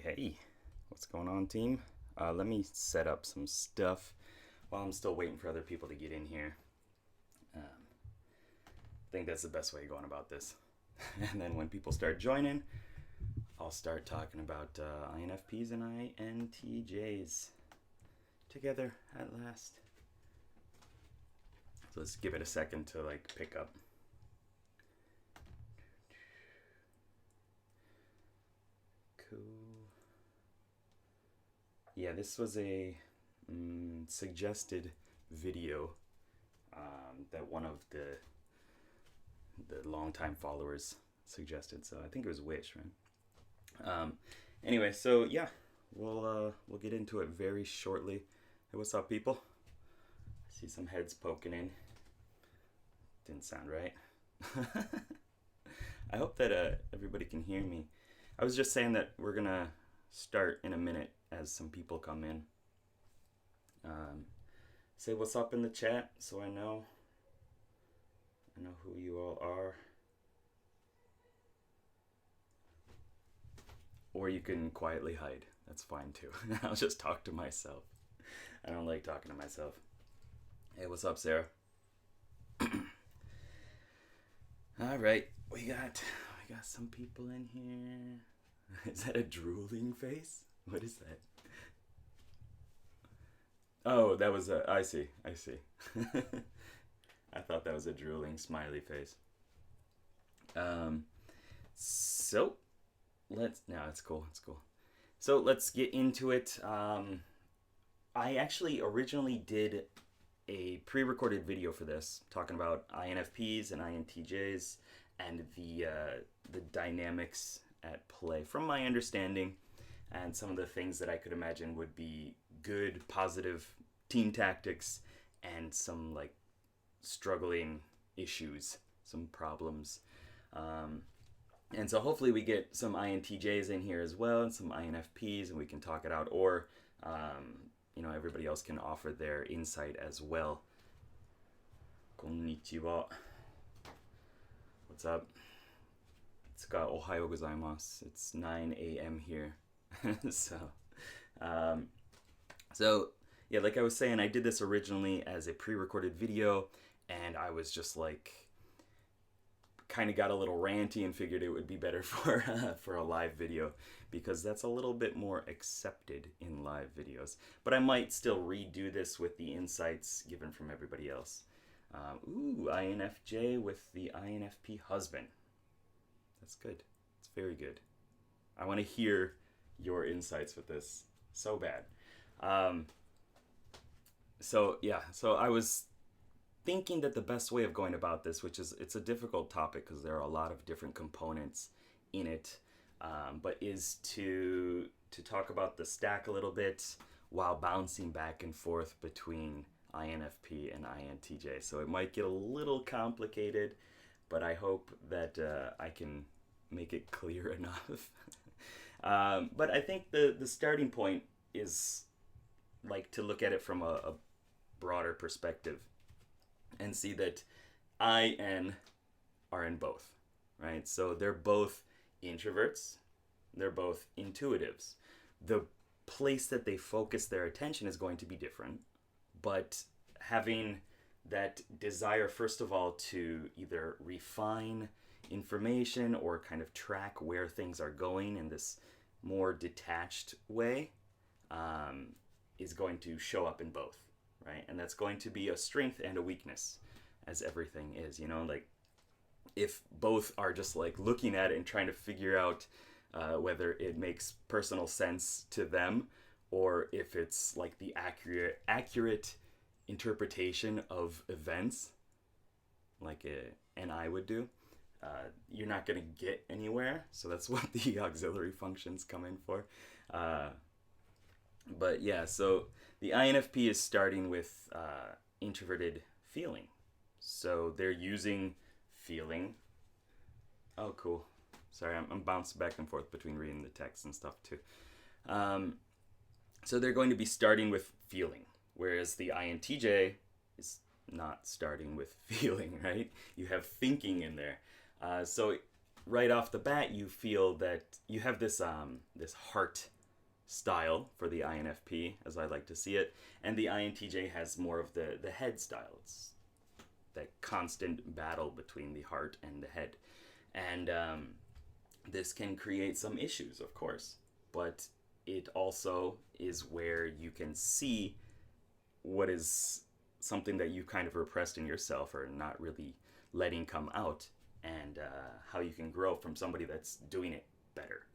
Hey, what's going on, team? Let me set up some stuff while I'm still waiting for other people to get in here. I think that's the best way of going about this. And then when people start joining, I'll start talking about INFPs and INTJs together at last. So let's give it a second to pick up. Cool. Yeah, this was a suggested video that one of the longtime followers suggested. So I think it was Wish, right? Anyway, so yeah, we'll get into it very shortly. Hey, what's up, people? I see some heads poking in. Didn't sound right. I hope that everybody can hear me. I was just saying that we're gonna start in a minute as some people come in. Say what's up in the chat so I know who you all are. Or you can quietly hide. That's fine too. I'll just talk to myself. I don't like talking to myself. Hey, what's up, Sarah? All right, we got some people in here. Is that a drooling face? What is that? Oh, that was I see. I thought that was a drooling smiley face. So it's cool. So let's get into it. I actually originally did a pre-recorded video for this, talking about INFPs and INTJs and the dynamics at play from my understanding, and some of the things that I could imagine would be good, positive team tactics, and some struggling issues, some problems. And so hopefully we get some INTJs in here as well, and some INFPs, and we can talk it out, or everybody else can offer their insight as well. Konnichiwa. What's up? It's Ohayo gozaimasu. It's 9 a.m. here. So yeah, like I was saying, I did this originally as a pre-recorded video, and I was just kind of got a little ranty and figured it would be better for a live video, because that's a little bit more accepted in live videos. But I might still redo this with the insights given from everybody else. INFJ with the INFP husband. That's good. It's very good. I want to hear your insights with this so bad. So I was thinking that the best way of going about this, it's a difficult topic because there are a lot of different components in it, but is to talk about the stack a little bit while bouncing back and forth between INFP and INTJ. So it might get a little complicated, but I hope that I can make it clear enough. But I think the starting point is to look at it from a broader perspective and see that IN are in both, right? So they're both introverts, they're both intuitives. The place that they focus their attention is going to be different, but having that desire, first of all, to either refine information or kind of track where things are going in this more detached way, is going to show up in both, right? And that's going to be a strength and a weakness, as everything is, if both are just looking at it and trying to figure out whether it makes personal sense to them, or if it's the accurate interpretation of events, an I would do, you're not going to get anywhere. So that's what the auxiliary functions come in for. But yeah, so the INFP is starting with introverted feeling. So they're using feeling. Oh, cool. Sorry, I'm bouncing back and forth between reading the text and stuff too. So they're going to be starting with feeling, whereas the INTJ is not starting with feeling, right? You have thinking in there. So right off the bat, you feel that you have this this heart style for the INFP, as I like to see it, and the INTJ has more of the head style. It's that constant battle between the heart and the head, and this can create some issues, of course, but it also is where you can see what is something that you kind of repressed in yourself or not really letting come out, and how you can grow from somebody that's doing it better.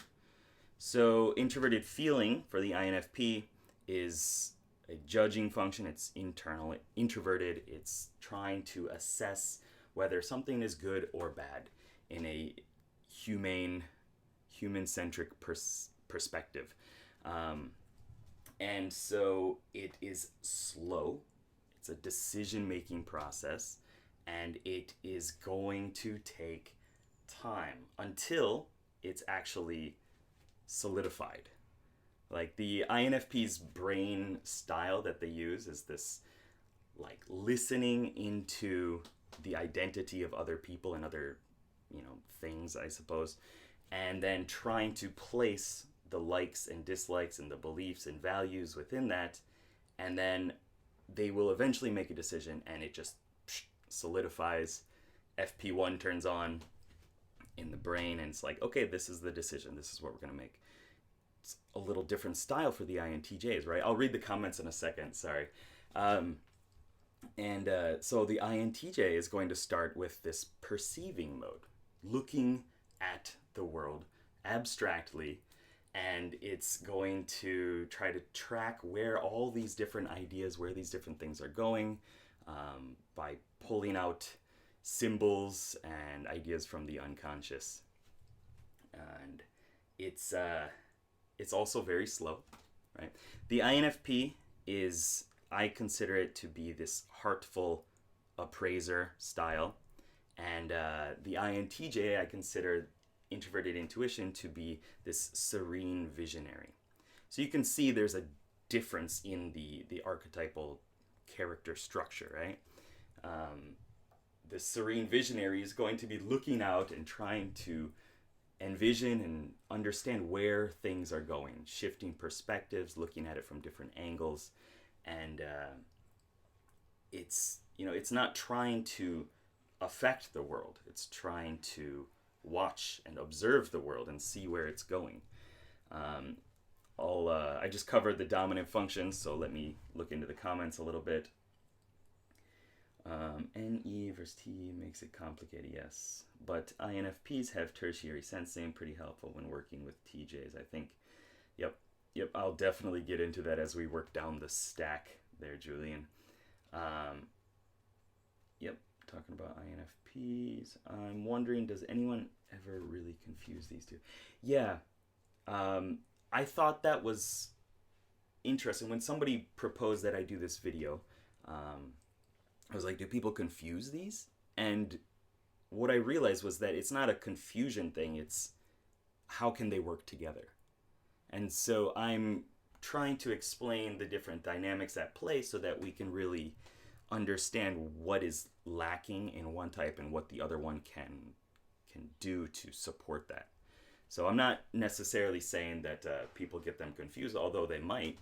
So introverted feeling for the INFP is a judging function. It's internal, introverted. It's trying to assess whether something is good or bad in a human-centric perspective. And so it is slow. It's a decision-making process, and it is going to take time until it's actually solidified. Like the INFP's brain style that they use is this like listening into the identity of other people and other, things, I suppose, and then trying to place the likes and dislikes and the beliefs and values within that, and then they will eventually make a decision and it just solidifies. FP1 turns on in the brain and it's like, okay, this is the decision. This is what we're going to make. It's a little different style for the INTJs, right? I'll read the comments in a second, sorry. So the INTJ is going to start with this perceiving mode, looking at the world abstractly, and it's going to try to track where all these different ideas, where these different things are going, by pulling out symbols and ideas from the unconscious. And it's also very slow, right? The INFP is, I consider it to be this heartful appraiser style, and the INTJ, I consider introverted intuition to be this serene visionary. So you can see there's a difference in the archetypal character structure, right? The serene visionary is going to be looking out and trying to envision and understand where things are going, shifting perspectives, looking at it from different angles, and it's not trying to affect the world. It's trying to watch and observe the world and see where it's going. I just covered the dominant functions, so let me look into the comments a little bit. NE versus T makes it complicated, yes. But INFPs have tertiary sensing, pretty helpful when working with TJs, I think. Yep, I'll definitely get into that as we work down the stack there, Julian. Talking about INFPs. I'm wondering, does anyone ever really confuse these two? Yeah, I thought that was interesting. When somebody proposed that I do this video, I was like, do people confuse these? And what I realized was that it's not a confusion thing, it's how can they work together? And so I'm trying to explain the different dynamics at play so that we can really understand what is lacking in one type and what the other one can do to support that. So I'm not necessarily saying that people get them confused, although they might,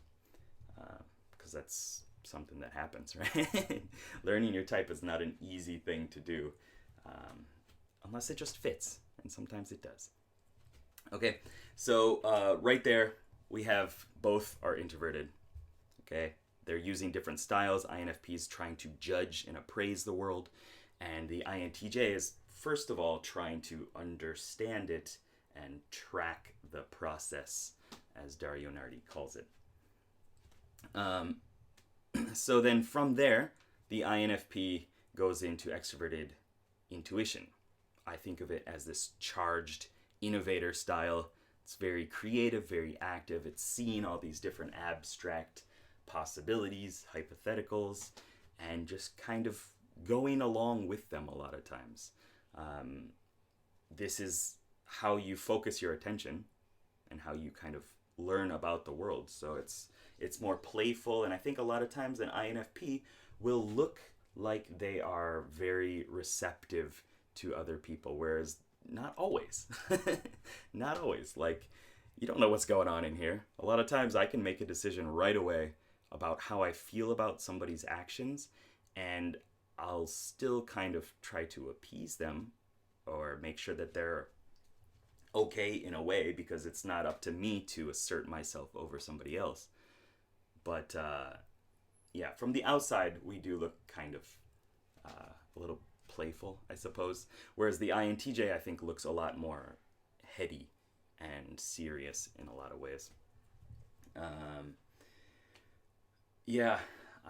because that's something that happens, right? Learning your type is not an easy thing to do, unless it just fits, and sometimes it does. Okay, so right there, we have both are introverted, okay? They're using different styles. INFP is trying to judge and appraise the world, and the INTJ is, first of all, trying to understand it and track the process, as Dario Nardi calls it. So then from there, the INFP goes into extroverted intuition. I think of it as this charged innovator style. It's very creative, very active. It's seeing all these different abstract possibilities, hypotheticals, and just kind of going along with them a lot of times. This is how you focus your attention and how you kind of learn about the world. So it's more playful, and I think a lot of times an INFP will look like they are very receptive to other people, whereas not always. Not always. Like, you don't know what's going on in here. A lot of times I can make a decision right away about how I feel about somebody's actions, and I'll still kind of try to appease them or make sure that they're okay in a way, because it's not up to me to assert myself over somebody else. But yeah, from the outside, we do look kind of a little playful, I suppose. Whereas the INTJ, I think, looks a lot more heady and serious in a lot of ways. Yeah,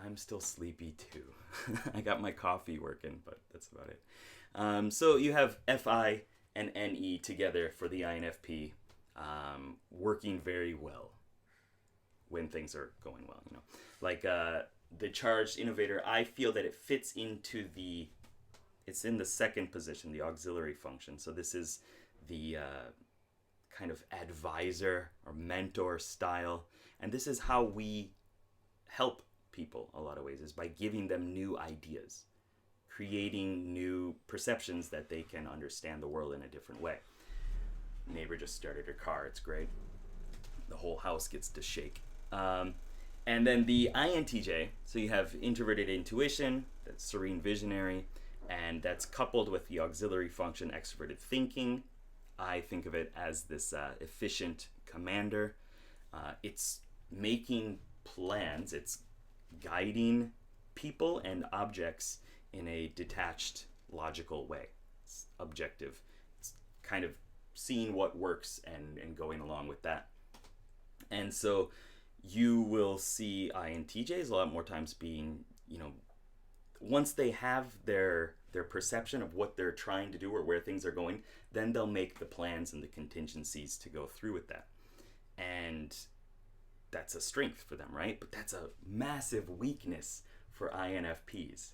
I'm still sleepy too. I got my coffee working, but that's about it. So you have FI and NE together for the INFP, working very well when things are going well, you know. Like the charged innovator, I feel that it fits into it's in the second position, the auxiliary function. So this is the kind of advisor or mentor style. And this is how we help people a lot of ways, is by giving them new ideas, creating new perceptions that they can understand the world in a different way. Neighbor just started her car. It's great. The whole house gets to shake. And then the INTJ, so you have introverted intuition, that's serene visionary, and that's coupled with the auxiliary function extroverted thinking. I think of it as this efficient commander. It's making plans, it's guiding people and objects in a detached, logical way. It's objective. It's kind of seeing what works and going along with that. And so you will see INTJs a lot more times being, you know, once they have their perception of what they're trying to do or where things are going, then they'll make the plans and the contingencies to go through with that. And that's a strength for them, right? But that's a massive weakness for INFPs.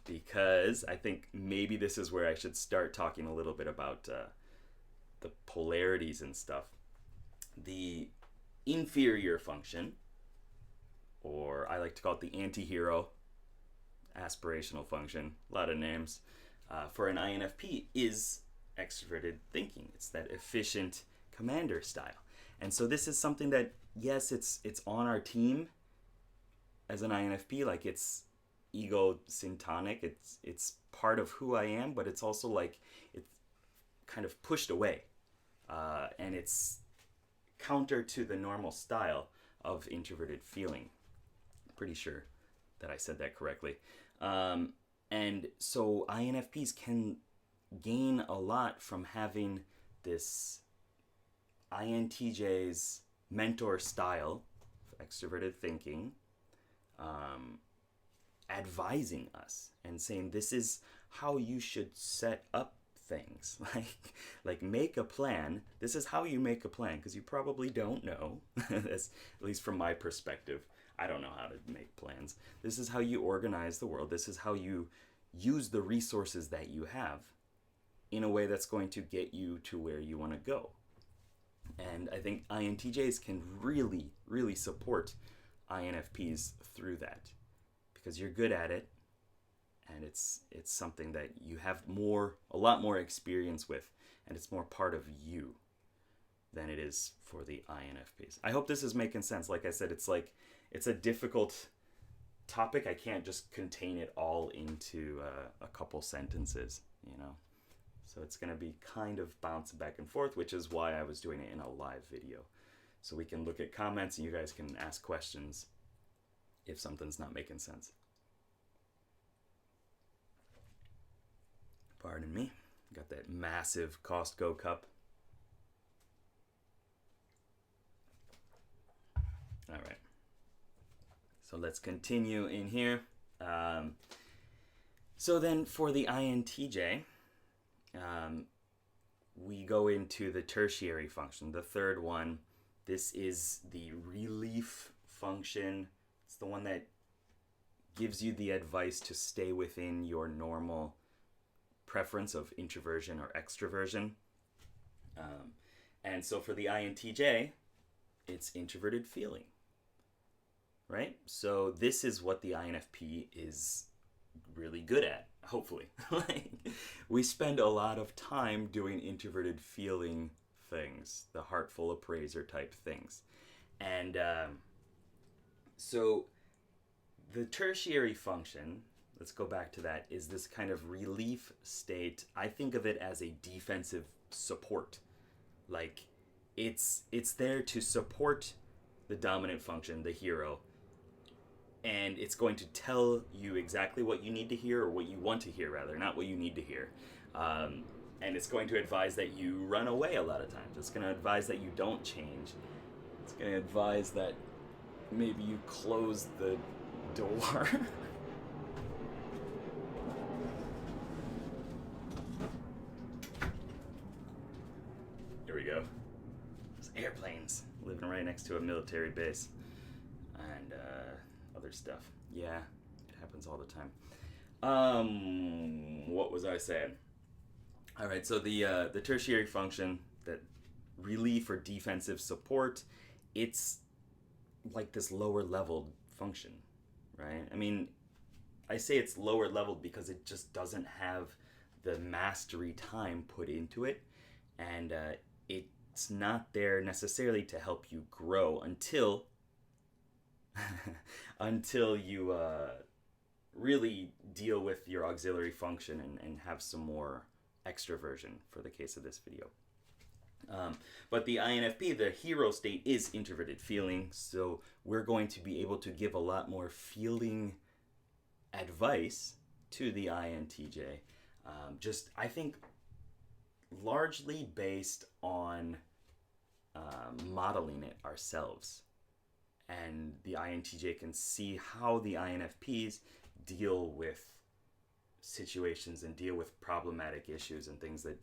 Because I think maybe this is where I should start talking a little bit about the polarities and stuff. The inferior function, or I like to call it the anti-hero, aspirational function, a lot of names, for an INFP is extroverted thinking. It's that efficient commander style. And so this is something that, yes, it's on our team as an INFP, like it's ego syntonic, it's part of who I am, but it's also like it's kind of pushed away, and it's counter to the normal style of introverted feeling. Pretty sure that I said that correctly. And so INFPs can gain a lot from having this INTJ's mentor style, extroverted thinking, advising us and saying, this is how you should set up things. Like make a plan. This is how you make a plan, because you probably don't know. That's, at least from my perspective, I don't know how to make plans. This is how you organize the world. This is how you use the resources that you have in a way that's going to get you to where you want to go. And I think INTJs can really, really support INFPs through that, because you're good at it, and it's something that you have a lot more experience with, and it's more part of you than it is for the INFPs. I hope this is making sense. Like I said, it's a difficult topic. I can't just contain it all into a couple sentences, you know. So it's going to be kind of bouncing back and forth, which is why I was doing it in a live video. So we can look at comments and you guys can ask questions if something's not making sense. Pardon me. Got that massive Costco cup. All right. So let's continue in here. So then for the INTJ, we go into the tertiary function, the third one. This is the relief function. It's the one that gives you the advice to stay within your normal preference of introversion or extroversion. And so for the INTJ, it's introverted feeling, right? So this is what the INFP is really good at. hopefully. Like, we spend a lot of time doing introverted feeling things, the heartful appraiser type things. And so the tertiary function, let's go back to that, is this kind of relief state. I think of it as a defensive support. Like, it's there to support the dominant function, the hero, and it's going to tell you exactly what you need to hear, or what you want to hear, rather, not what you need to hear. And it's going to advise that you run away a lot of times. It's going to advise that you don't change. It's going to advise that maybe you close the door. Here we go. There's airplanes living right next to a military base. And other stuff. Yeah, it happens all the time. What was I saying? All right, so the tertiary function, that relief or defensive support, it's like this lower level function, right? I mean, I say it's lower level because it just doesn't have the mastery time put into it, and it's not there necessarily to help you grow until until you really deal with your auxiliary function and have some more extroversion for the case of this video. But the INFP, the hero state, is introverted feeling, so we're going to be able to give a lot more feeling advice to the INTJ. Just, I think, largely based on modeling it ourselves. And the INTJ can see how the INFPs deal with situations and deal with problematic issues and things that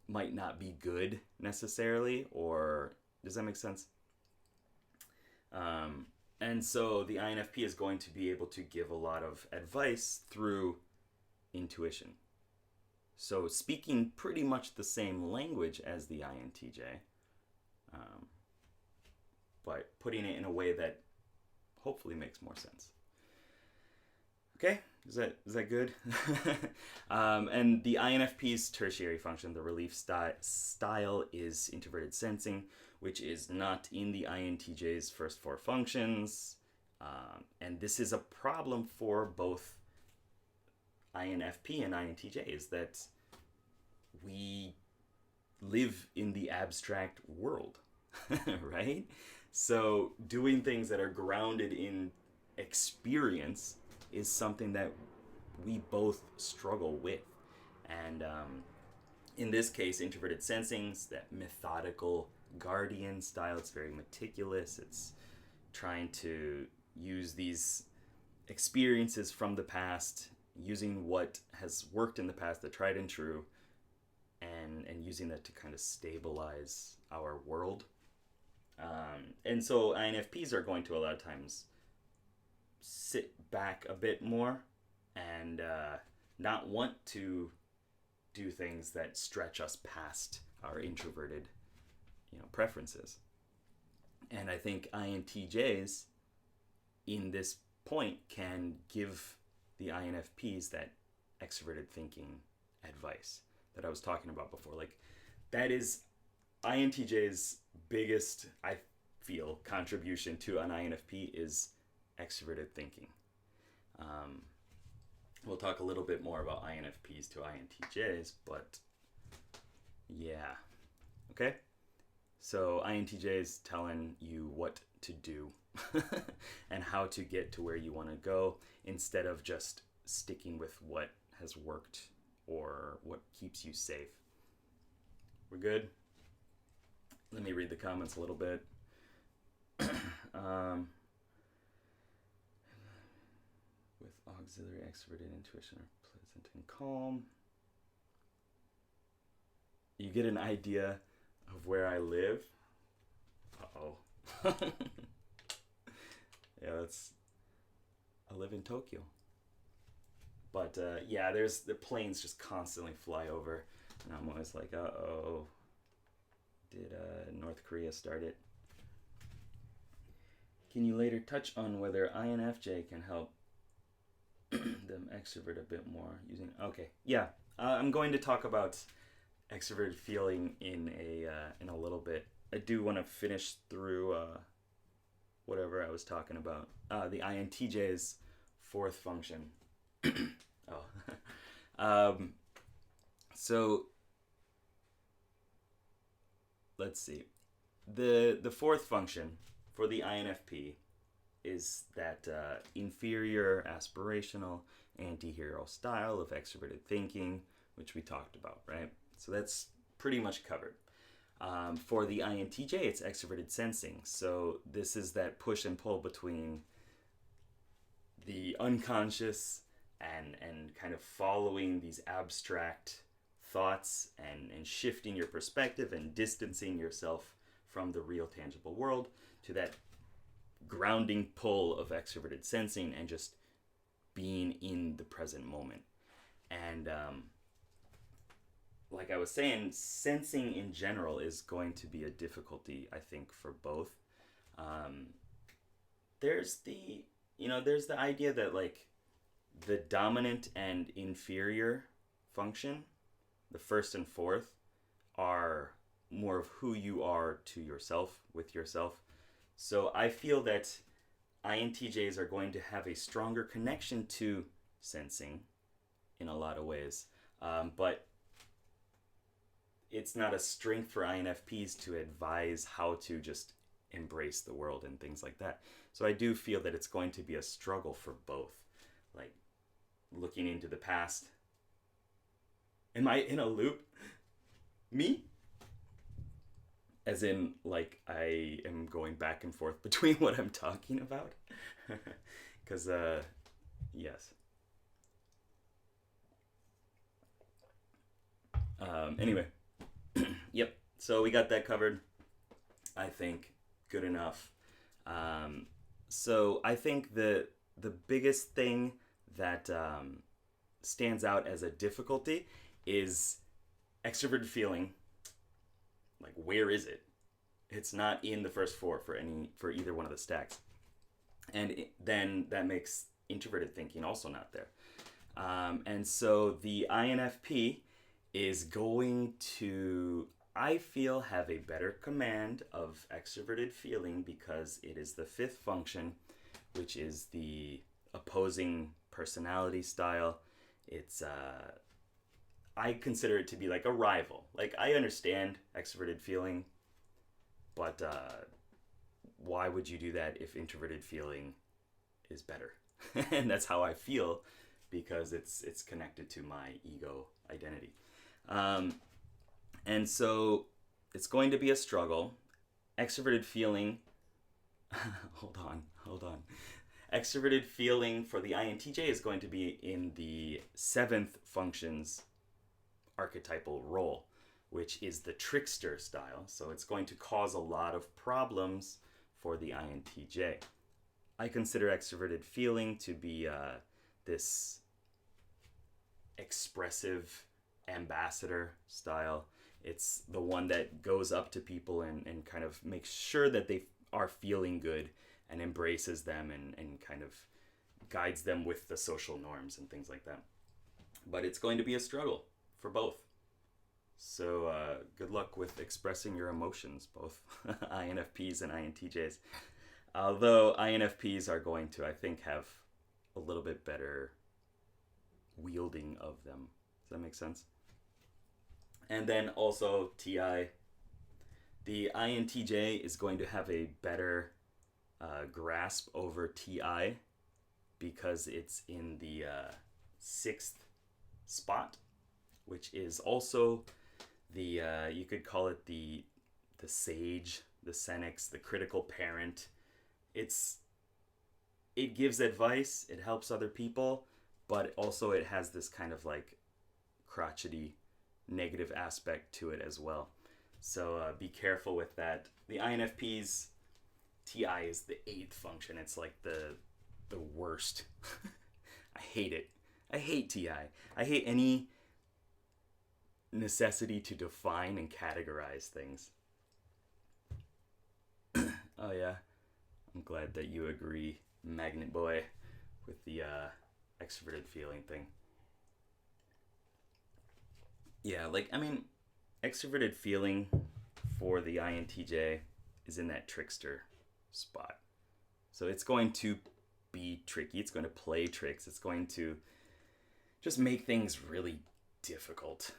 might not be good necessarily, or does that make sense? And so the INFP is going to be able to give a lot of advice through intuition. So speaking pretty much the same language as the INTJ, but putting it in a way that hopefully makes more sense. Okay, is that good? And the INFP's tertiary function, the relief style, is introverted sensing, which is not in the INTJ's first four functions. And this is a problem for both INFP and INTJ, is that we live in the abstract world, right? So doing things that are grounded in experience is something that we both struggle with. And in this case, introverted sensing's that methodical guardian style. It's very meticulous. It's trying to use these experiences from the past, using what has worked in the past, the tried and true, and using that to kind of stabilize our world. And so INFPs are going to a lot of times sit back a bit more and not want to do things that stretch us past our introverted, preferences. And I think INTJs in this point can give the INFPs that extroverted thinking advice that I was talking about before. Like, that is INTJ's biggest, I feel, contribution to an INFP is extroverted thinking. We'll talk a little bit more about INFPs to INTJs, but yeah. Okay? So INTJs telling you what to do and how to get to where you want to go, instead of just sticking with what has worked or what keeps you safe. We're good? Let me read the comments a little bit. With auxiliary extroverted intuition are pleasant and calm. You get an idea of where I live. Uh-oh. Yeah, I live in Tokyo. But yeah, the planes just constantly fly over, and I'm always like, uh-oh, did North Korea start it? Can you later touch on whether INFJ can help them extrovert a bit more using. Okay, yeah, I'm going to talk about extroverted feeling in a little bit. I do want to finish through whatever I was talking about. The INTJ's fourth function. Oh, so let's see. The fourth function for the INFP is that inferior, aspirational, anti-hero style of extroverted thinking, which we talked about, right? So that's pretty much covered. For the INTJ, it's extroverted sensing. So this is that push and pull between the unconscious and kind of following these abstract thoughts and shifting your perspective and distancing yourself from the real tangible world to that grounding pull of extroverted sensing and just being in the present moment. And like I was saying, sensing in general is going to be a difficulty, I think, for both. There's the idea that like the dominant and inferior function, the first and fourth, are more of who you are to yourself, with yourself. So I feel that INTJs are going to have a stronger connection to sensing in a lot of ways. But it's not a strength for INFPs to advise how to just embrace the world and things like that. So I do feel that it's going to be a struggle for both. Like looking into the past. Am I in a loop? Me? As in, like, I am going back and forth between what I'm talking about? Because, yes. Anyway. Yep. So we got that covered. I think good enough. So I think the biggest thing that stands out as a difficulty is extroverted feeling. Like, where is it? It's not in the first four for either one of the stacks, and then that makes introverted thinking also not there. And so the INFP is going to, I feel, have a better command of extroverted feeling because it is the fifth function, which is the opposing personality style. It's I consider it to be like a rival. Like, I understand extroverted feeling, but why would you do that if introverted feeling is better? And that's how I feel because it's connected to my ego identity. And so it's going to be a struggle. Extroverted feeling, hold on. Extroverted feeling for the INTJ is going to be in the seventh functions archetypal role, which is the trickster style. So it's going to cause a lot of problems for the INTJ. I consider extroverted feeling to be this expressive ambassador style. It's the one that goes up to people and kind of makes sure that they are feeling good and embraces them and kind of guides them with the social norms and things like that. But it's going to be a struggle for both. So good luck with expressing your emotions, both INFPs and INTJs. Although INFPs are going to, I think, have a little bit better wielding of them. Does that make sense? And then also TI. The INTJ is going to have a better grasp over TI because it's in the sixth spot, which is also the you could call it the sage, the senex, the critical parent. It gives advice, it helps other people, but also it has this kind of like crotchety negative aspect to it as well. So be careful with that. The INFP's TI is the eighth function. It's like the worst. I hate it. I hate TI. I hate any necessity to define and categorize things. Oh yeah, I'm glad that you agree, Magnet Boy, with the extroverted feeling thing. Yeah, like, I mean, extroverted feeling for the INTJ is in that trickster spot. So it's going to be tricky. It's going to play tricks. It's going to just make things really difficult.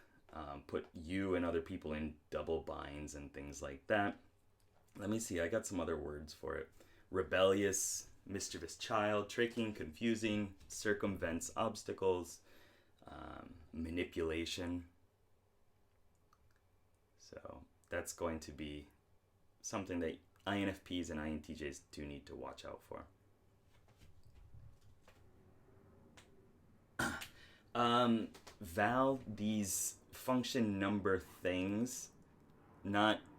Put you and other people in double binds and things like that. Let me see. I got some other words for it. Rebellious, mischievous child, tricking, confusing, circumvents obstacles, manipulation. So that's going to be something that INFPs and INTJs do need to watch out for. Val, these function number things,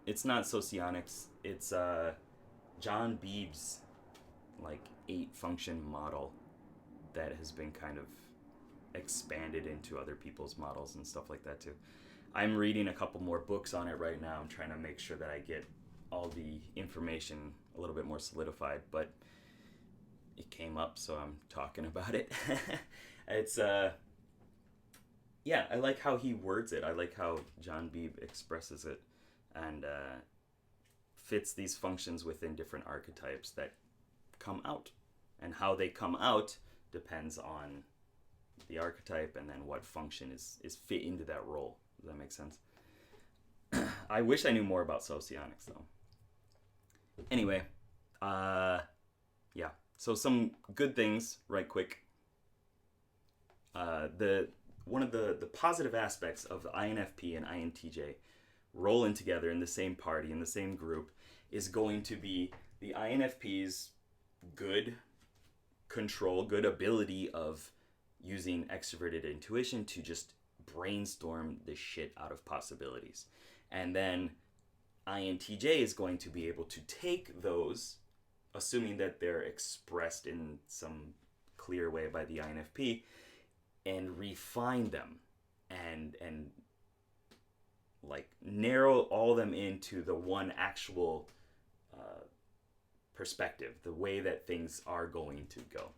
it's not socionics, it's John Beeb's like 8 function model that has been kind of expanded into other people's models and stuff like that too. I'm reading a couple more books on it right now. I'm trying to make sure that I get all the information a little bit more solidified, but it came up, so I'm talking about it. It's yeah, I like how he words it. I like how John Beebe expresses it, and fits these functions within different archetypes that come out, and how they come out depends on the archetype and then what function is fit into that role. Does that make sense? I wish I knew more about socionics though. Anyway, yeah. So some good things, right quick. One of the positive aspects of the INFP and INTJ rolling together in the same party, in the same group, is going to be the INFP's good control, good ability of using extroverted intuition to just brainstorm the shit out of possibilities. And then INTJ is going to be able to take those, assuming that they're expressed in some clear way by the INFP, and refine them and like narrow all them into the one actual perspective, the way that things are going to go.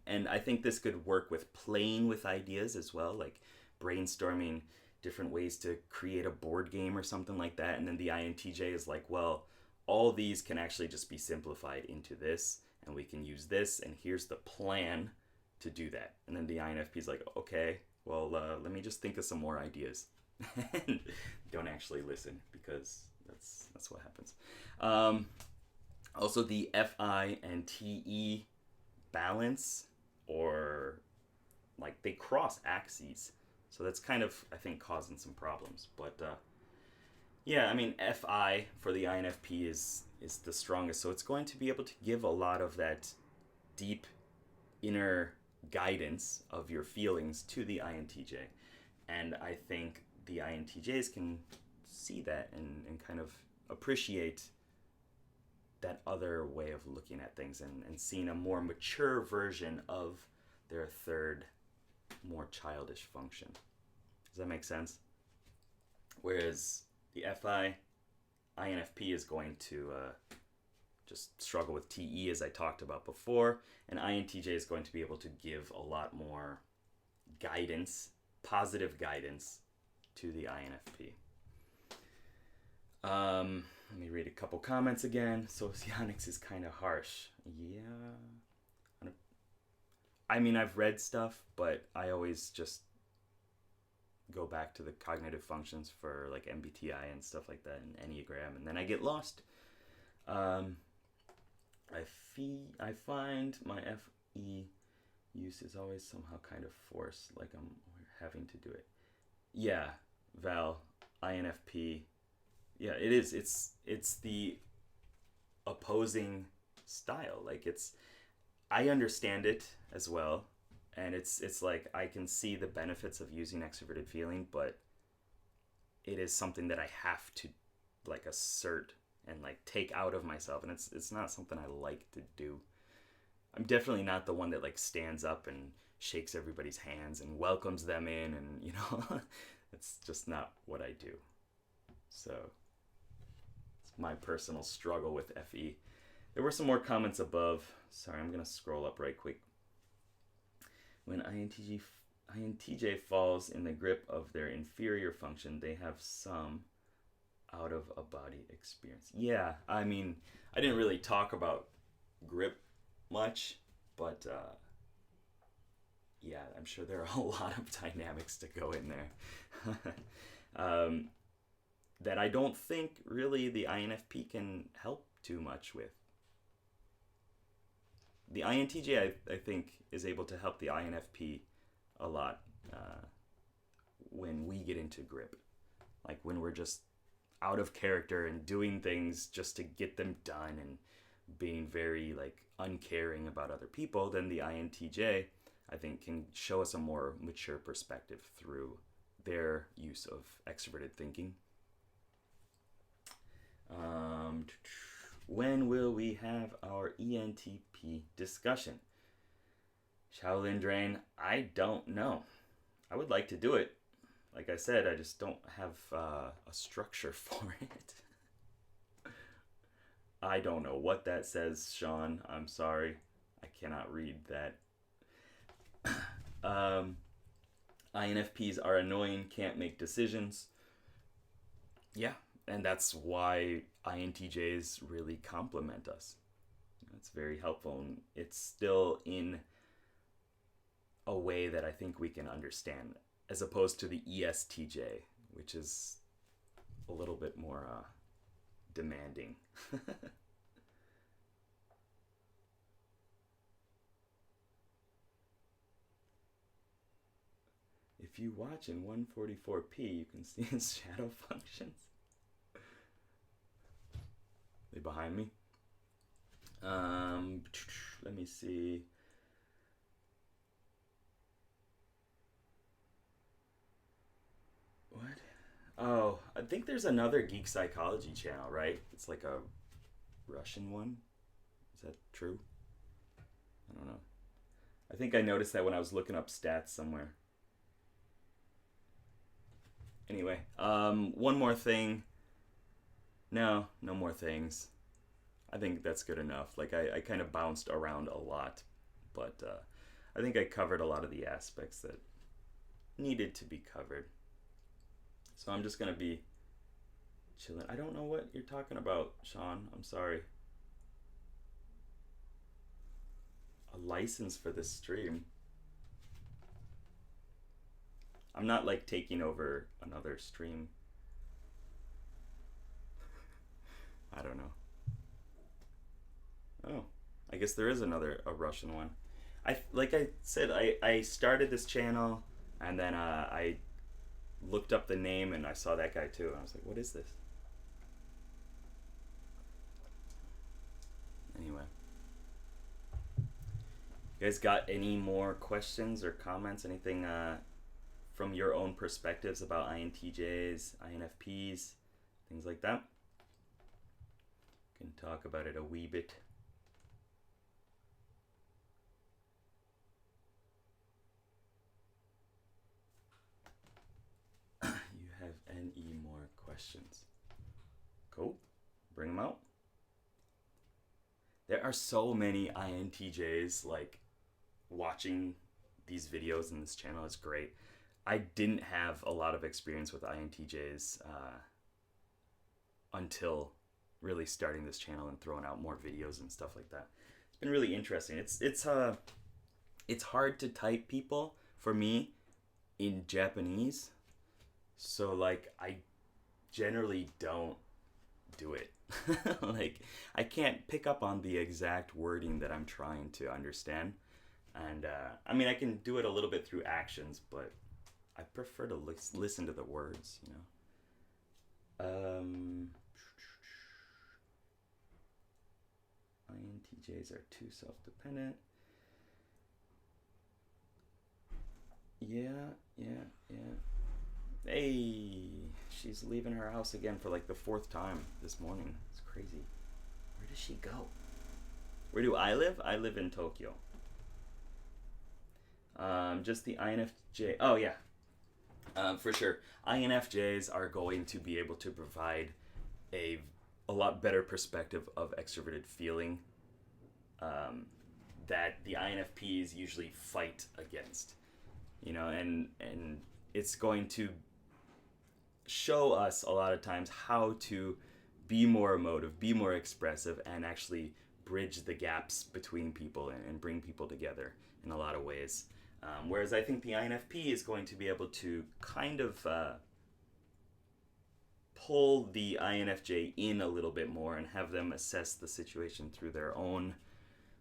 And I think this could work with playing with ideas as well, like brainstorming different ways to create a board game or something like that. And then the INTJ is like, well, all these can actually just be simplified into this, and we can use this, and here's the plan to do that. And then the INFP is like, okay, well, let me just think of some more ideas. And don't actually listen, because that's what happens. Also, the FI and TE balance, or like they cross axes, so that's kind of, I think, causing some problems. But yeah, I mean, FI for the INFP is the strongest, so it's going to be able to give a lot of that deep inner guidance of your feelings to the INTJ. And I think the INTJs can see that and kind of appreciate that other way of looking at things, and seeing a more mature version of their third, more childish function. Does that make sense? Whereas the FI, INFP is going to just struggle with TE, as I talked about before, and INTJ is going to be able to give a lot more guidance, positive guidance, to the INFP. Let me read a couple comments again. Socionics is kind of harsh. Yeah. I mean, I've read stuff, but I always just go back to the cognitive functions for like MBTI and stuff like that, and Enneagram, and then I get lost. I find my FE use is always somehow kind of forced, like I'm having to do it. Yeah, Val, INFP. Yeah, it is. It's the opposing style. Like, I understand it as well, and it's like I can see the benefits of using extroverted feeling, but it is something that I have to like assert and like take out of myself, and it's not something I like to do. I'm definitely not the one that like stands up and shakes everybody's hands and welcomes them in, and it's just not what I do. So it's my personal struggle with FE. There were some more comments above. Sorry, I'm gonna scroll up right quick. When INTJ falls in the grip of their inferior function, they have some out of a body experience. Yeah, I mean, I didn't really talk about grip much, but yeah, I'm sure there are a lot of dynamics to go in there that I don't think really the INFP can help too much with. The INTJ, I think, is able to help the INFP a lot when we get into grip. Like when we're just out of character and doing things just to get them done and being very like uncaring about other people, then the INTJ, I think, can show us a more mature perspective through their use of extroverted thinking. When will we have our ENTP discussion? Shaolin Drain, I don't know. I would like to do it. Like I said, I just don't have a structure for it. I don't know what that says, Sean. I'm sorry. I cannot read that. INFPs are annoying, can't make decisions. Yeah, and that's why INTJs really complement us. It's very helpful, and it's still in a way that I think we can understand, as opposed to the ESTJ, which is a little bit more demanding. If you watch in 144p, you can see his shadow functions. They behind me? Let me see. What? Oh, I think there's another Geek Psychology channel, right? It's like a Russian one. Is that true? I don't know. I think I noticed that when I was looking up stats somewhere. Anyway, one more thing. No more things. I think that's good enough. Like, I kind of bounced around a lot, but I think I covered a lot of the aspects that needed to be covered. So I'm just going to be chilling. I don't know what you're talking about, Sean. I'm sorry. A license for this stream. I'm not like taking over another stream. I don't know. Oh, I guess there is a Russian one. Like I said, I started this channel, and then I looked up the name and I saw that guy too, and I was like, what is this? Anyway, you guys got any more questions or comments? Anything from your own perspectives about INTJs, INFPs, things like that? Can talk about it a wee bit. You have any more questions? Cool. Bring them out. There are so many INTJs like watching these videos in this channel. It's great. I didn't have a lot of experience with INTJs until really starting this channel and throwing out more videos and stuff like that. It's been really interesting. It's hard to type people for me in Japanese, so like I generally don't do it. Like I can't pick up on the exact wording that I'm trying to understand, and I mean I can do it a little bit through actions, but I prefer to listen to the words, you know. INTJs are too self-dependent. Yeah. Hey, she's leaving her house again for like the 4th time this morning. It's crazy. Where does she go? Where do I live? I live in Tokyo. Just the INFJ. Oh, yeah. For sure. INFJs are going to be able to provide a lot better perspective of extroverted feeling that the INFPs usually fight against, and it's going to show us a lot of times how to be more emotive, be more expressive, and actually bridge the gaps between people and bring people together in a lot of ways. Whereas I think the INFP is going to be able to kind of pull the INFJ in a little bit more and have them assess the situation through their own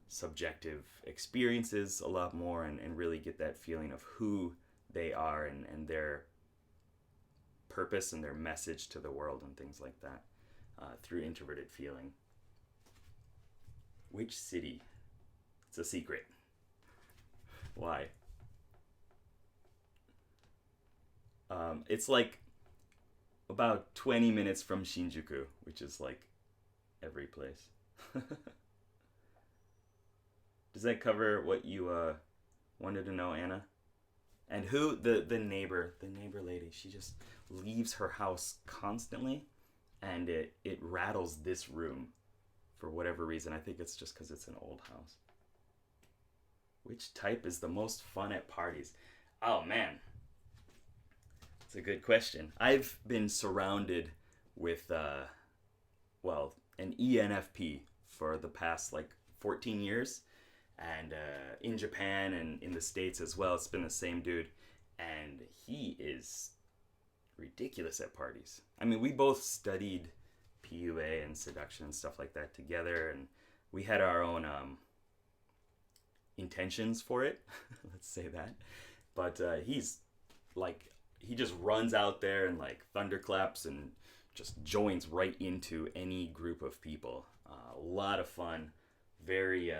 subjective experiences a lot more, and really get that feeling of who they are and their purpose and their message to the world and things like that through introverted feeling. Which city? It's a secret. Why? It's like about 20 minutes from Shinjuku, which is like every place. Does that cover what you wanted to know, Anna? And who the neighbor lady? She just leaves her house constantly, and it rattles this room for whatever reason. I think it's just because it's an old house. Which type is the most fun at parties? Oh man, it's a good question. I've been surrounded with an ENFP for the past like 14 years. And in Japan and in the States as well, it's been the same dude. And he is ridiculous at parties. I mean, we both studied PUA and seduction and stuff like that together. And we had our own intentions for it. Let's say that. But he's like, he just runs out there and like thunderclaps and just joins right into any group of people. A lot of fun. Very...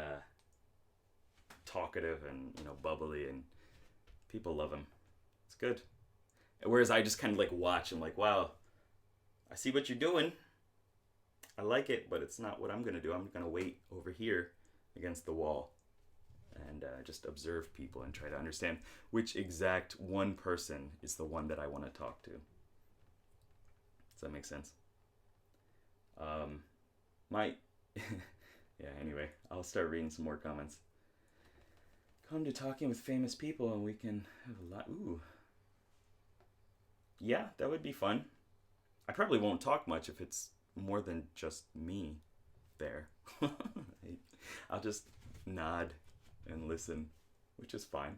talkative and bubbly, and people love him. It's good. Whereas I just kind of like watch and like, wow, I see what you're doing. I like it, but it's not what I'm gonna do. I'm gonna wait over here against the wall and just observe people and try to understand which exact one person is the one that I want to talk to. Does that make sense? Yeah, anyway, I'll start reading some more comments. Come to talking with famous people and we can have a lot. Ooh. Yeah, that would be fun. I probably won't talk much if it's more than just me there. I'll just nod and listen, which is fine.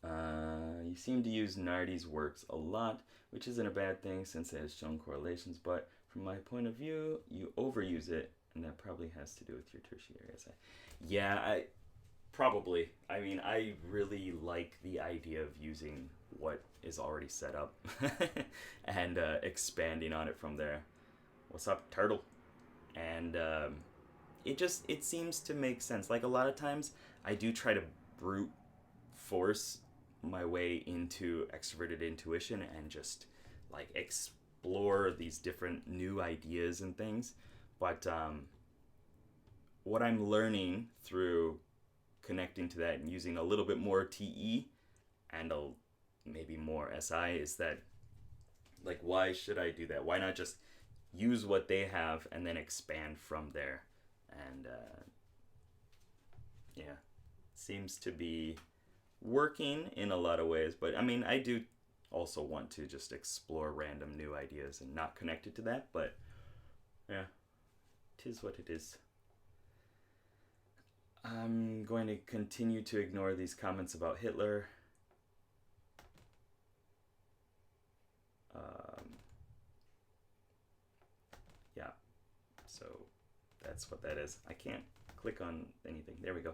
You seem to use Nardi's works a lot, which isn't a bad thing since it has shown correlations, but from my point of view, you overuse it. And that probably has to do with your tertiary essay. Yeah, probably. I mean, I really like the idea of using what is already set up and expanding on it from there. What's up, turtle? And it seems to make sense. Like a lot of times, I do try to brute force my way into extroverted intuition and just like explore these different new ideas and things. But what I'm learning through connecting to that and using a little bit more TE and maybe more SI is that, like, why should I do that? Why not just use what they have and then expand from there? And yeah, seems to be working in a lot of ways. But I mean, I do also want to just explore random new ideas and not connect it to that. But yeah. Tis what it is. I'm going to continue to ignore these comments about Hitler. Yeah, so that's what that is. I can't click on anything. There we go.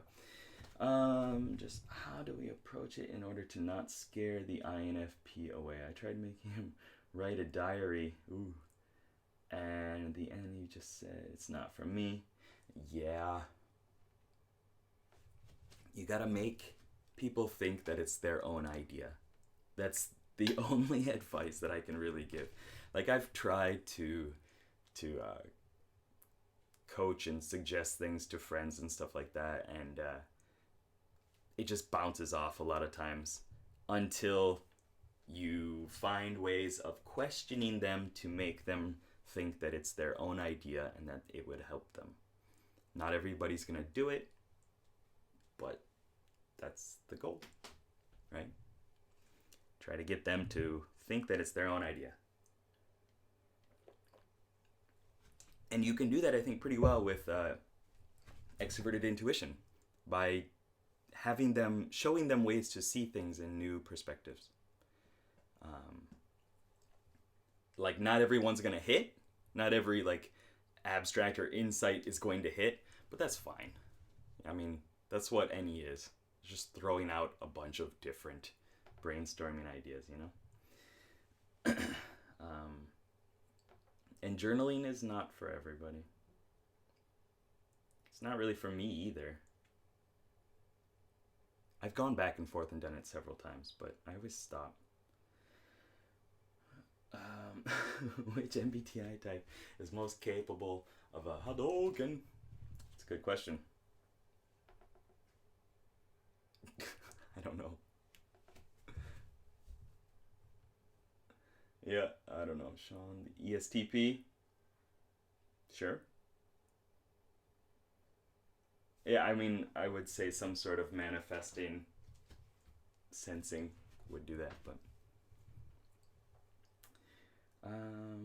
Just how do we approach it in order to not scare the INFP away? I tried making him write a diary. Ooh. And the end, you just said, it's not for me. Yeah. You gotta make people think that it's their own idea. That's the only advice that I can really give. Like, I've tried to coach and suggest things to friends and stuff like that, and it just bounces off a lot of times until you find ways of questioning them to make them think that it's their own idea and that it would help them. Not everybody's going to do it, but that's the goal, right? Try to get them to think that it's their own idea. And you can do that, I think, pretty well with extroverted intuition by showing them ways to see things in new perspectives. Like, not everyone's going to hit. Not every, like, abstract or insight is going to hit, but that's fine. I mean, that's what NE is. Just throwing out a bunch of different brainstorming ideas, you know? And journaling is not for everybody. It's not really for me either. I've gone back and forth and done it several times, but I always stop. Which MBTI type is most capable of a Hadouken? It's a good question. I don't know. Yeah, I don't know. Sean, the ESTP? Sure. Yeah, I mean, I would say some sort of manifesting, sensing would do that, but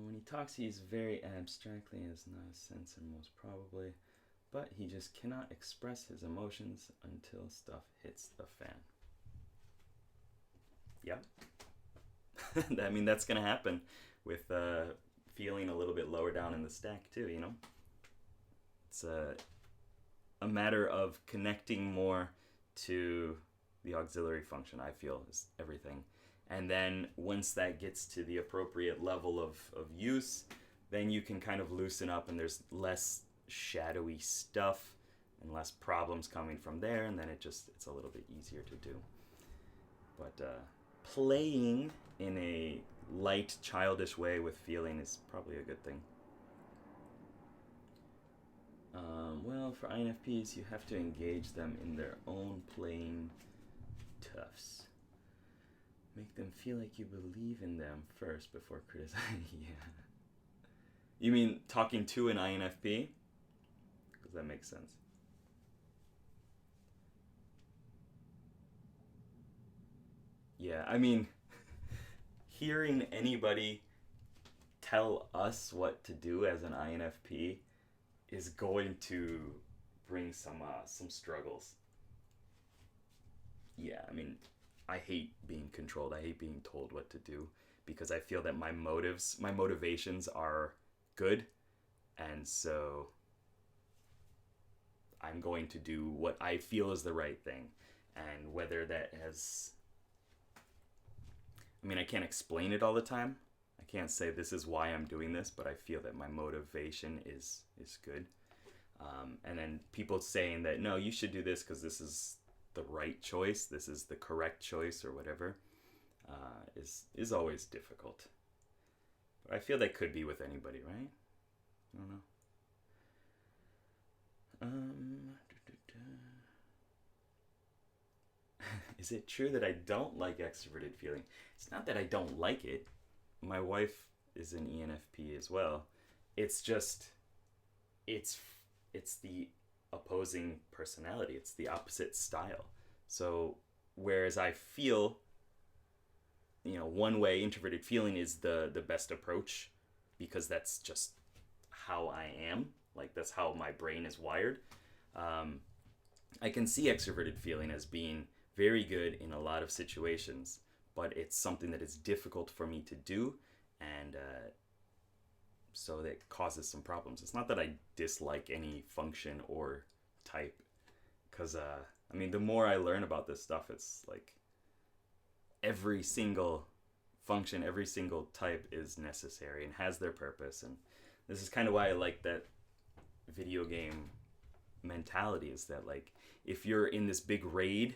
when he talks, he's very abstractly, has not a sense and most probably, but he just cannot express his emotions until stuff hits the fan. Yeah. I mean, that's going to happen with feeling a little bit lower down in the stack too, you know? It's a matter of connecting more to the auxiliary function, I feel, is everything. And then once that gets to the appropriate level of use, then you can kind of loosen up and there's less shadowy stuff and less problems coming from there, and then it's a little bit easier to do. But playing in a light, childish way with feeling is probably a good thing. Well, for INFPs, you have to engage them in their own playing toughs. Make them feel like you believe in them first before criticizing. Yeah. You mean talking to an INFP? Because that makes sense. Yeah, I mean, hearing anybody tell us what to do as an INFP is going to bring some struggles. Yeah, I mean, I hate being controlled. I hate being told what to do because I feel that my motivations are good, and so I'm going to do what I feel is the right thing. And whether that has, I mean, I can't explain it all the time. I can't say this is why I'm doing this, but I feel that my motivation is good. And then people saying that, no, you should do this because this is the right choice, this is the correct choice or whatever, is always difficult. But I feel that could be with anybody, right? I don't know. Is it true that I don't like extroverted feeling? It's not that I don't like it. My wife is an ENFP as well. It's just, it's the opposing personality. It's the opposite style. So whereas I feel, one way introverted feeling is the best approach because that's just how I am. Like, that's how my brain is wired. I can see extroverted feeling as being very good in a lot of situations, but it's something that is difficult for me to do, and so that causes some problems. It's not that I dislike any function or type, because I mean, the more I learn about this stuff, it's like every single function, every single type is necessary and has their purpose. And this is kind of why I like that video game mentality, is that, like, if you're in this big raid,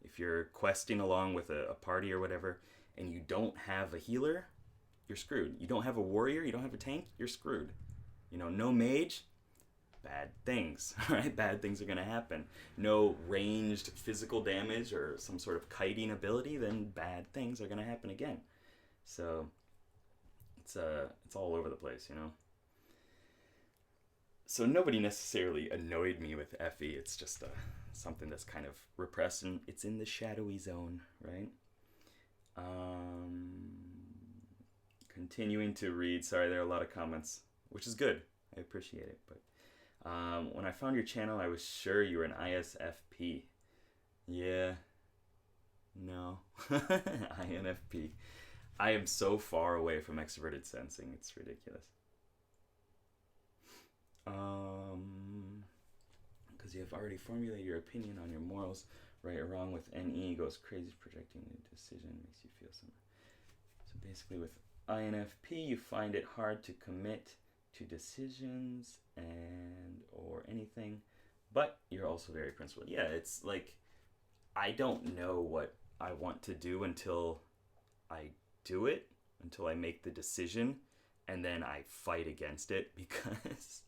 if you're questing along with a party or whatever, and you don't have a healer, you're screwed. You don't have a warrior, you don't have a tank, you're screwed. No mage, bad things, right? Bad things are going to happen. No ranged physical damage or some sort of kiting ability, then bad things are going to happen again. So it's all over the place, So nobody necessarily annoyed me with FE. It's just something that's kind of repressed and it's in the shadowy zone, right? Um, Continuing to read. Sorry, there are a lot of comments, which is good. I appreciate it. But when I found your channel, I was sure you were an ISFP. Yeah. No. INFP. I am so far away from extroverted sensing. It's ridiculous. Because you have already formulated your opinion on your morals, right or wrong. With NE goes crazy, projecting the decision makes you feel something. So basically, with INFP, you find it hard to commit to decisions and or anything, but you're also very principled. Yeah, it's like I don't know what I want to do until I do it, until I make the decision, and then I fight against it because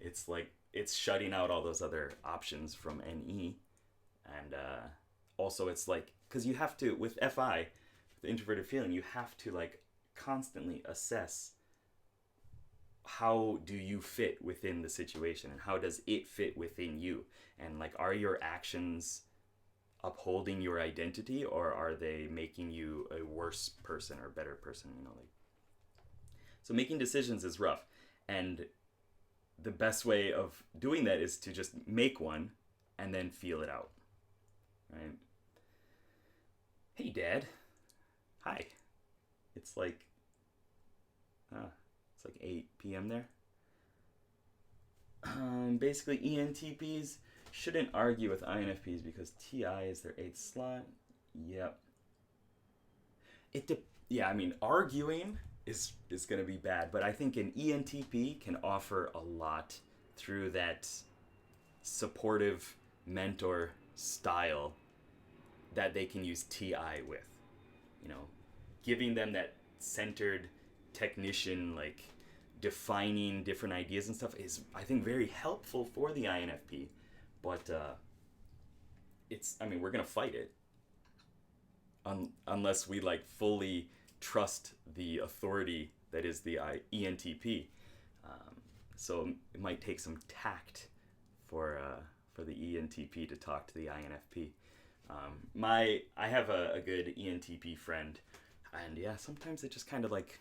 it's like it's shutting out all those other options from NE. And also it's like, because you have to, with FI, the introverted feeling, you have to like constantly assess how do you fit within the situation and how does it fit within you, and like are your actions upholding your identity or are they making you a worse person or better person, you know, like. So making decisions is rough, and the best way of doing that is to just make one and then feel it out, right? Hey Dad. Hi. It's like it's like 8 p.m. there. Basically ENTPs shouldn't argue with INFPs because TI is their 8th slot. Yep. Yeah, I mean, arguing is going to be bad, but I think an ENTP can offer a lot through that supportive mentor style that they can use TI with. You know, giving them that centered technician, like defining different ideas and stuff is, I think, very helpful for the INFP. But I mean, we're going to fight it unless we like fully trust the authority that is the ENTP. So it might take some tact for the ENTP to talk to the INFP. I have a good ENTP friend, and yeah, sometimes it just kind of like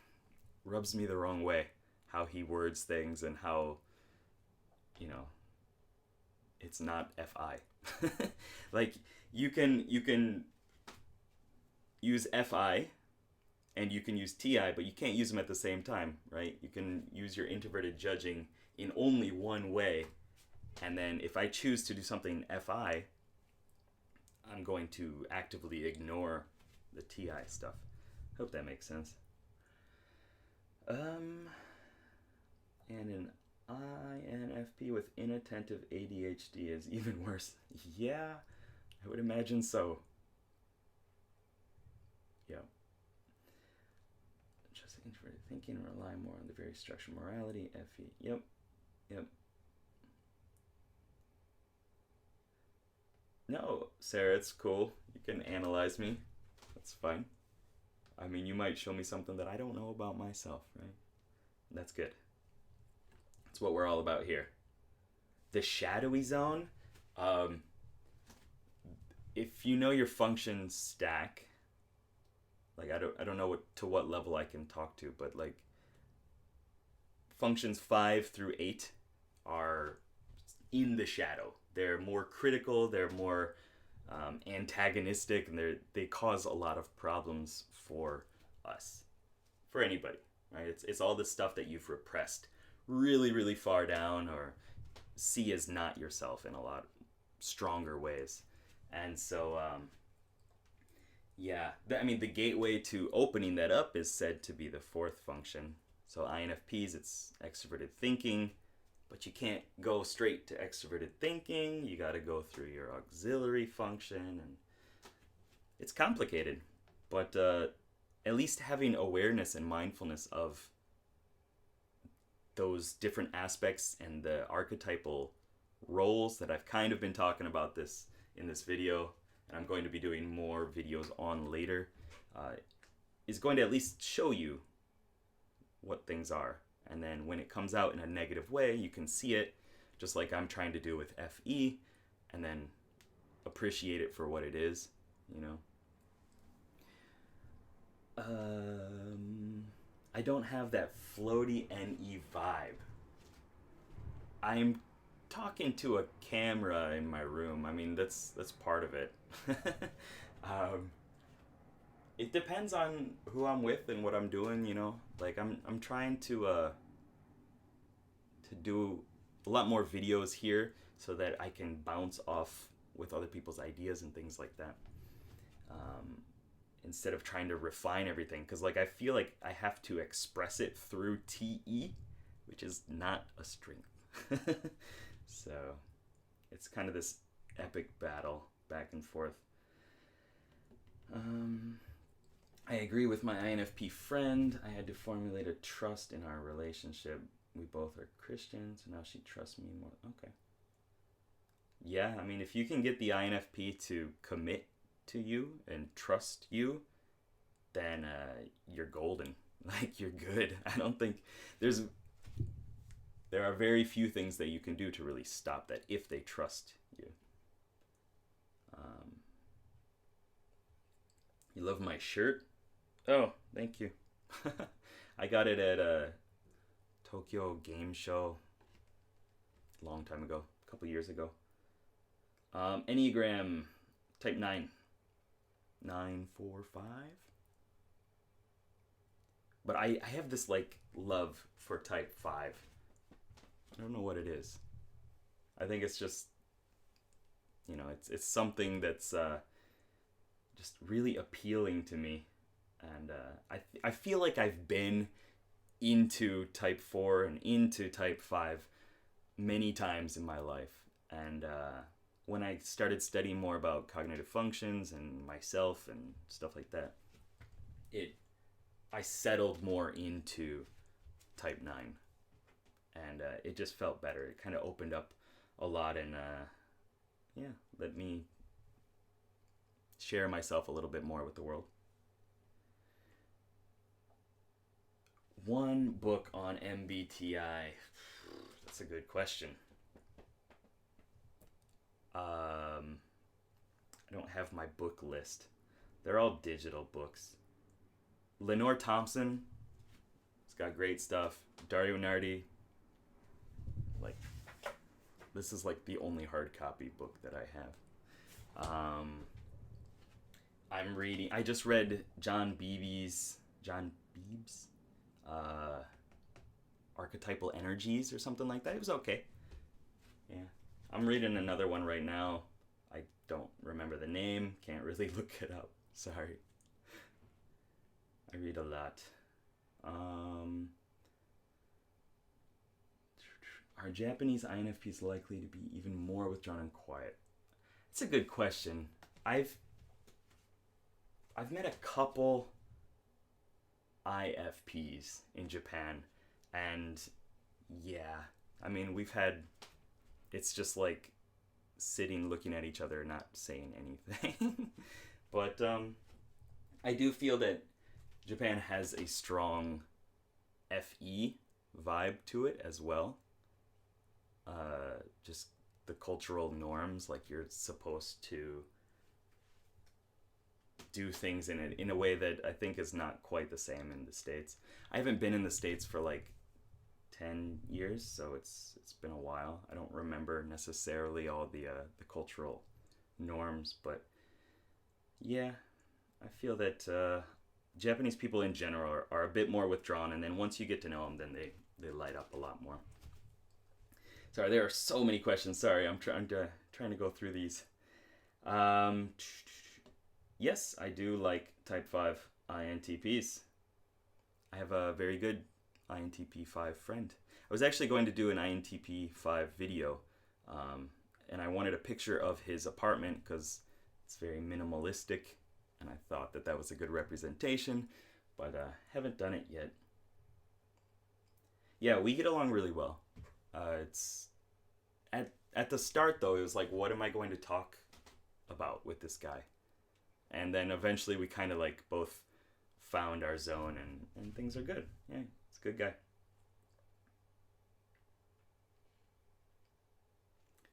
rubs me the wrong way how he words things and how, you know, it's not FI. Like you can use FI and you can use TI, but you can't use them at the same time, right? You can use your introverted judging in only one way, and then if I choose to do something FI, I'm going to actively ignore the TI stuff. Hope that makes sense. And an INFP with inattentive ADHD is even worse. Yeah, I would imagine so. Yeah. Just introverted thinking and rely more on the very structured morality. FE. Yep. No, Sarah, it's cool. You can analyze me. That's fine. I mean, you might show me something that I don't know about myself, right? That's good. That's what we're all about here. The shadowy zone, if you know your function stack, like I don't know what level I can talk to, but like functions 5 through 8 are in the shadow. They're more critical, they're more antagonistic, and they cause a lot of problems for us, for anybody, right? It's all the stuff that you've repressed really, really far down or see as not yourself in a lot stronger ways. And so, yeah, I mean, the gateway to opening that up is said to be the 4th function. So INFPs, it's extroverted thinking, but you can't go straight to extroverted thinking. You got to go through your auxiliary function, and it's complicated. But at least having awareness and mindfulness of those different aspects and the archetypal roles that I've kind of been talking about this in this video, and I'm going to be doing more videos on later, is going to at least show you what things are And then when it comes out in a negative way, you can see it, just like I'm trying to do with FE, and then appreciate it for what it is, you know. I don't have that floaty NE vibe. I'm talking to a camera in my room. I mean, that's part of it. It depends on who I'm with and what I'm doing, you know. Like I'm trying to do a lot more videos here so that I can bounce off with other people's ideas and things like that. Instead of trying to refine everything, because like I feel like I have to express it through TE, which is not a strength. So it's kind of this epic battle back and forth. I agree with my INFP friend. I had to formulate a trust in our relationship. We both are Christians, and now she trusts me more. Okay. Yeah, I mean, if you can get the INFP to commit to you and trust you, then you're golden. Like, you're good. I don't think there are very few things that you can do to really stop that if they trust you. You love my shirt? Oh, thank you. I got it at a Tokyo Game Show a long time ago, a couple years ago. Enneagram type 9. 945. But I have this like love for type 5. I don't know what it is. I think it's just, you know, it's something that's just really appealing to me. And I feel like I've been into type 4 and into type 5 many times in my life. And when I started studying more about cognitive functions and myself and stuff like that, I settled more into type 9. And it just felt better. It kind of opened up a lot and let me share myself a little bit more with the world. One book on MBTI. That's a good question. I don't have my book list. They're all digital books. Lenore Thompson, it's got great stuff. Dario Nardi, like, this is like the only hard copy book that I have. I just read John Beebe's Archetypal Energies or something like that. It was okay. Yeah. I'm reading another one right now. I don't remember the name. Can't really look it up. Sorry. I read a lot. Are Japanese INFPs likely to be even more withdrawn and quiet? It's a good question. I've met a couple IFPs in Japan, and yeah, I mean, it's just like sitting looking at each other not saying anything. But I do feel that Japan has a strong FE vibe to it as well. Just the cultural norms, like you're supposed to do things in a way that I think is not quite the same in the States. I haven't been in the States for like 10 years, so it's been a while. I don't remember necessarily all the cultural norms, but yeah, I feel that Japanese people in general are a bit more withdrawn, and then once you get to know them, then they light up a lot more. Sorry, there are so many questions. Sorry, I'm trying to go through these. Yes, I do like type 5 INTPs. I have a very good INTP 5 friend. I was actually going to do an INTP 5 video, and I wanted a picture of his apartment because it's very minimalistic, and I thought that was a good representation, but haven't done it yet. Yeah, we get along really well. It's at the start though, it was like, what am I going to talk about with this guy? And then eventually we kind of like both found our zone, and things are good. Yeah, it's a good guy.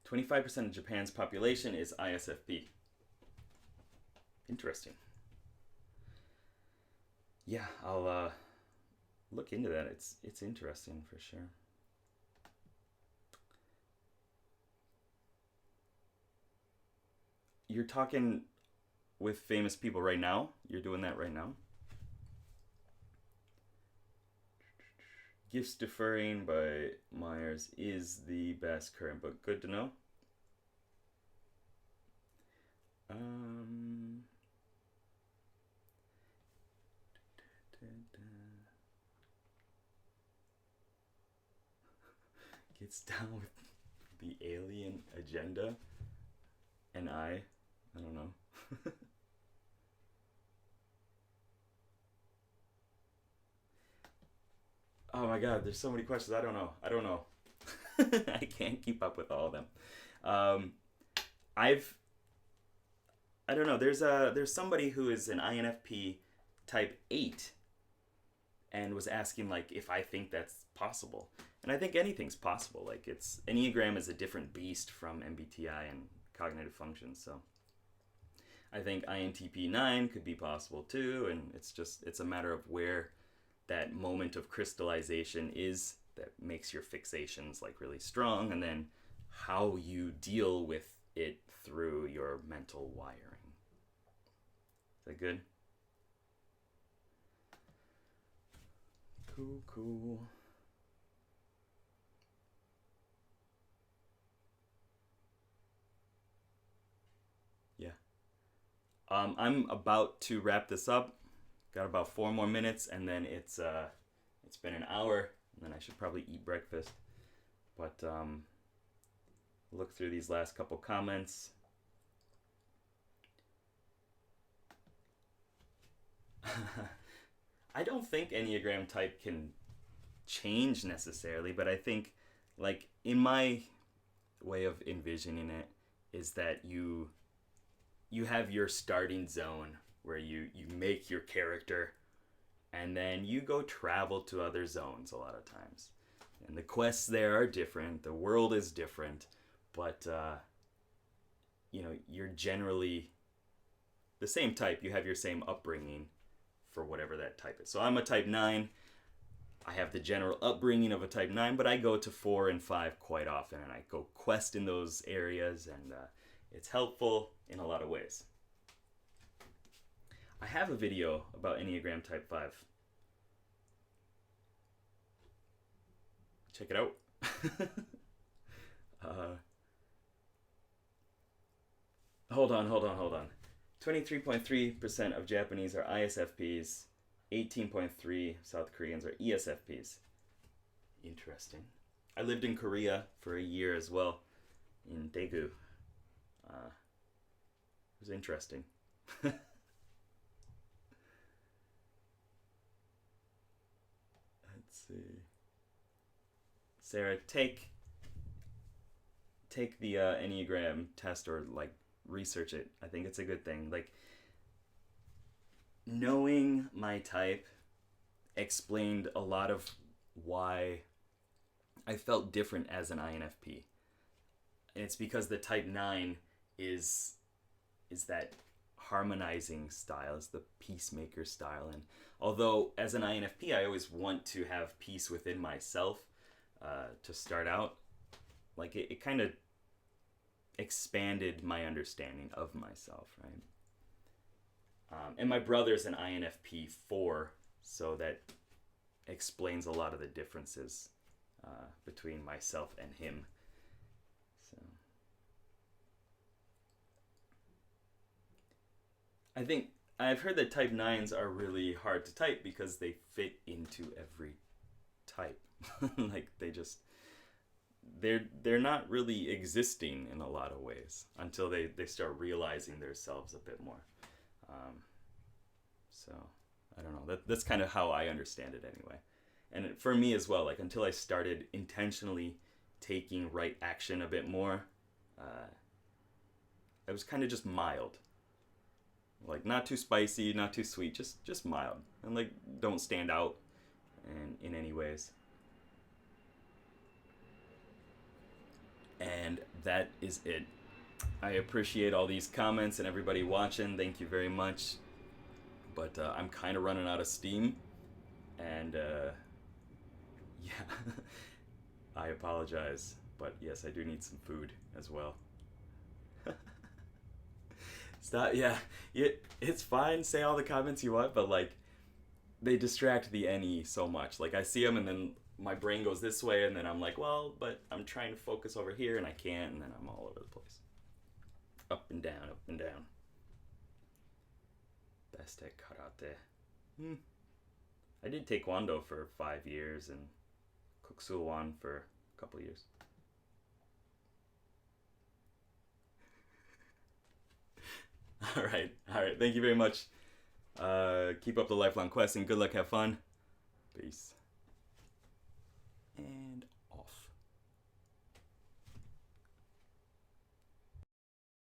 25% of Japan's population is ISFP. Interesting. Yeah, I'll look into that. It's interesting for sure. You're talking with famous people right now? You're doing that right now? Gifts Deferring by Myers is the best current book. Good to know. Gets down with the alien agenda. And I don't know. Oh my god, there's so many questions. I don't know. I can't keep up with all of them. Um, I've I don't know. There's somebody who is an INFP type 8 and was asking like if I think that's possible. And I think anything's possible. Like it's Enneagram is a different beast from MBTI and cognitive functions. So I think INTP 9 could be possible too, and it's a matter of where that moment of crystallization is that makes your fixations like really strong, and then how you deal with it through your mental wiring. Is that good? Cool. Yeah. I'm about to wrap this up. Got about 4 more minutes, and then it's been an hour, and then I should probably eat breakfast. But look through these last couple comments. I don't think Enneagram type can change necessarily, but I think, like, in my way of envisioning it, is that you have your starting zone where you make your character, and then you go travel to other zones a lot of times. And the quests there are different, the world is different, but you're generally the same type. You have your same upbringing for whatever that type is. So I'm a type 9. I have the general upbringing of a type 9, but I go to 4 and 5 quite often, and I go quest in those areas, and it's helpful in a lot of ways. I have a video about Enneagram Type 5. Check it out. 23.3% of Japanese are ISFPs. 18.3% South Koreans are ESFPs. Interesting. I lived in Korea for a year as well, in Daegu. It was interesting. Let's see. Sarah, take the Enneagram test, or like research it. I think it's a good thing. Like, knowing my type explained a lot of why I felt different as an INFP. And it's because the type 9 is that harmonizing style, is the peacemaker style. And although as an INFP I always want to have peace within myself to start out, like it kind of expanded my understanding of myself, right? And my brother's an INFP 4, so that explains a lot of the differences between myself and him. So I think I've heard that type 9s are really hard to type because they fit into every type. Like they're not really existing in a lot of ways until they start realizing themselves a bit more. So I don't know. That's kind of how I understand it anyway. And for me as well, like until I started intentionally taking right action a bit more, it was kind of just mild. Like not too spicy, not too sweet, just mild, and like don't stand out in any ways. And that is it. I appreciate all these comments and everybody watching. Thank you very much. But I'm kind of running out of steam. And yeah, I apologize. But yes, I do need some food as well. Stop. Yeah, it's fine. Say all the comments you want, but like, they distract the NE so much. Like, I see them and then my brain goes this way, and then I'm like, well, but I'm trying to focus over here and I can't, and then I'm all over the place. Up and down, up and down. Best at karate. I did Taekwondo for 5 years and Kuksuwan for a couple years. All right. Thank you very much. Keep up the lifelong quest and good luck. Have fun. Peace. And